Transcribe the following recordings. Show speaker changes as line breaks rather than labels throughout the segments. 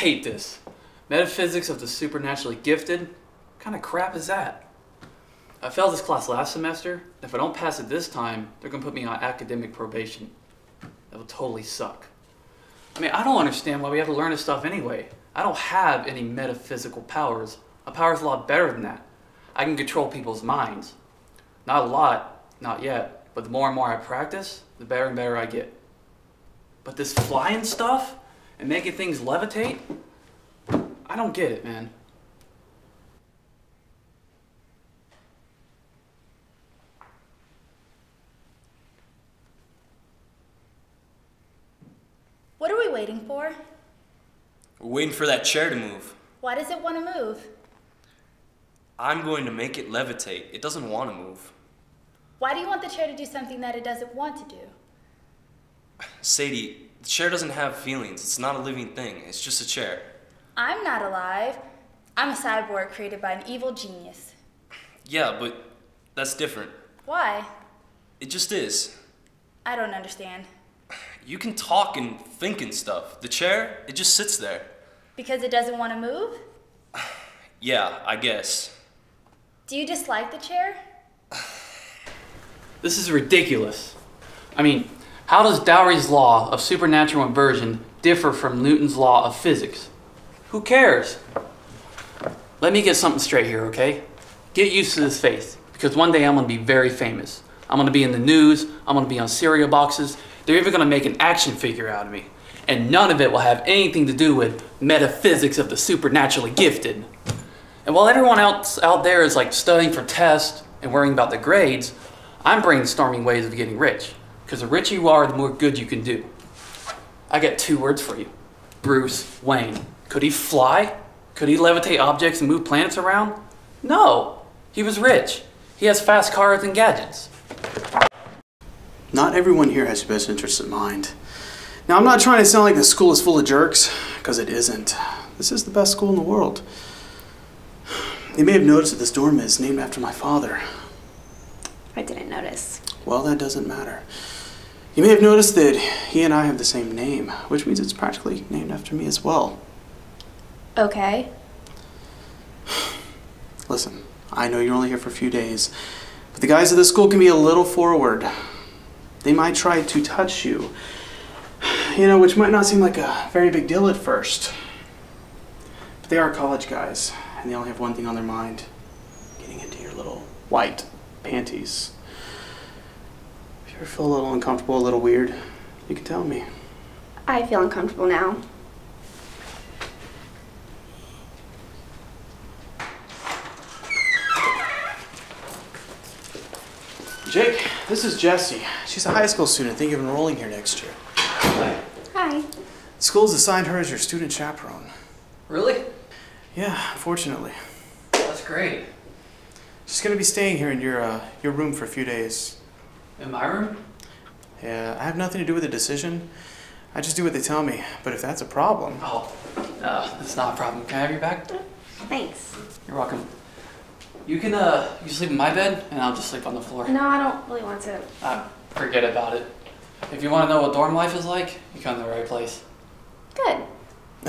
hate this. Metaphysics of the supernaturally gifted? What kind of crap is that? I failed this class last semester. If I don't pass it this time, they're going to put me on academic probation. That will totally suck. I mean, I don't understand why we have to learn this stuff anyway. I don't have any metaphysical powers. My power's a lot better than that. I can control people's minds. Not a lot, not yet, but the more and more I practice, the better and better I get. But this flying stuff and making things levitate, I don't get it, man.
What are we waiting for?
We're waiting for that chair to move.
Why does it want to move?
I'm going to make it levitate. It doesn't want to move.
Why do you want the chair to do something that it doesn't want to do?
Sadie, the chair doesn't have feelings. It's not a living thing. It's just a chair.
I'm not alive. I'm a cyborg created by an evil genius.
Yeah, but that's different.
Why?
It just is.
I don't understand.
You can talk and think and stuff. The chair, it just sits there.
Because it doesn't want to move?
Yeah, I guess.
Do you dislike the chair?
This is ridiculous. I mean, how does Dowry's law of supernatural inversion differ from Newton's law of physics? Who cares? Let me get something straight here, okay? Get used to this face, because one day I'm going to be very famous. I'm going to be in the news, I'm going to be on cereal boxes. They're even going to make an action figure out of me. And none of it will have anything to do with metaphysics of the supernaturally gifted. And while everyone else out there is like studying for tests and worrying about the grades, I'm brainstorming ways of getting rich. Because the richer you are, the more good you can do. I got 2 words for you. Bruce Wayne. Could he fly? Could he levitate objects and move planets around? No. He was rich. He has fast cars and gadgets.
Not everyone here has your best interests in mind. Now, I'm not trying to sound like the school is full of jerks, because it isn't. This is the best school in the world. You may have noticed that this dorm is named after my father.
I didn't notice.
Well, that doesn't matter. You may have noticed that he and I have the same name, which means it's practically named after me as well.
Okay.
Listen, I know you're only here for a few days, but the guys at this school can be a little forward. They might try to touch you, which might not seem like a very big deal at first. But they are college guys, and they only have one thing on their mind: getting into your little white panties. If you ever feel a little uncomfortable, a little weird, you can tell me.
I feel uncomfortable now.
Jake, this is Jessie. She's a high school student thinking of enrolling here next year.
Hi.
Hi.
The school's assigned her as your student chaperone.
Really?
Yeah, unfortunately.
That's great.
She's going to be staying here in your room for a few days.
In my room?
Yeah, I have nothing to do with the decision. I just do what they tell me. But if that's a problem...
Oh, no, that's not a problem. Can I have your bag?
Thanks.
You're welcome. You can sleep in my bed, and I'll just sleep on the floor.
No, I don't really want to.
Forget about it. If you want to know what dorm life is like, you come to the right place.
Good.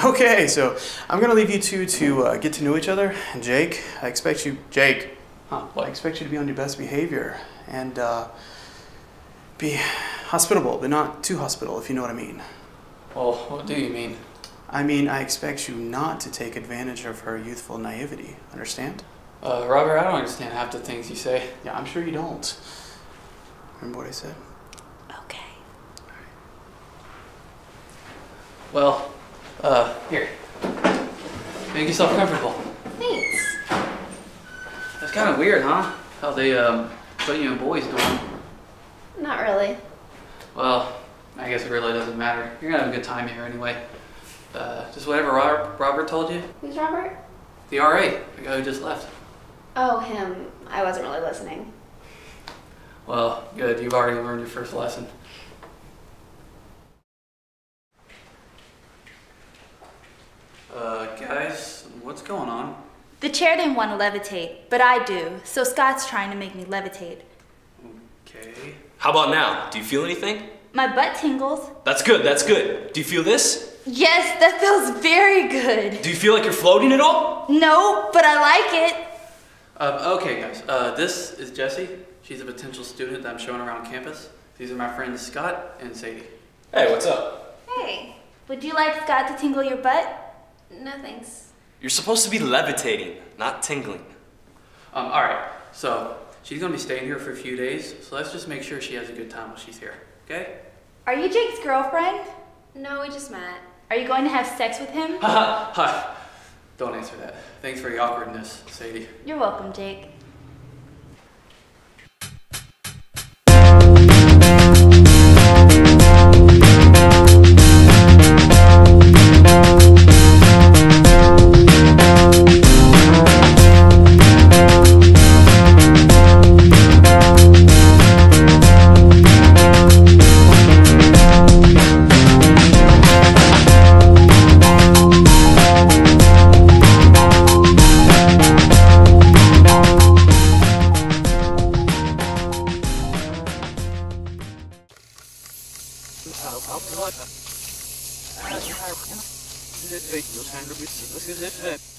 Okay, so I'm going to leave you two to get to know each other. And Jake, I expect you... Jake.
Huh,
I expect you to be on your best behavior. And be hospitable, but not too hospitable, if you know what I mean.
Well, what do you mean?
I mean, I expect you not to take advantage of her youthful naivety. Understand?
Robert, I don't understand half the things you say.
Yeah, I'm sure you don't. Remember what I said?
Okay.
Well, here. Make yourself comfortable.
Thanks.
That's kind of weird, huh? How they, put you in boys' dorm.
Not really.
Well, I guess it really doesn't matter. You're gonna have a good time here anyway. Just whatever Robert told you.
Who's Robert?
The RA, the guy who just left.
Oh, him. I wasn't really listening.
Well, good. You've already learned your first lesson. Guys, what's going on?
The chair didn't want to levitate, but I do. So Scott's trying to make me levitate.
Okay.
How about now? Do you feel anything?
My butt tingles.
That's good, that's good. Do you feel this?
Yes, that feels very good.
Do you feel like you're floating at all?
No, but I like it.
Okay, guys. This is Jessie. She's a potential student that I'm showing around campus. These are my friends Scott and Sadie.
Hey, what's up?
Hey.
Would you like Scott to tingle your butt?
No thanks.
You're supposed to be levitating, not tingling.
Alright, so she's gonna be staying here for a few days, so let's just make sure she has a good time while she's here, okay?
Are you Jake's girlfriend?
No, we just met.
Are you going to have sex with him?
Hi. Don't answer that. Thanks for the awkwardness, Sadie.
You're welcome, Jake.
I'll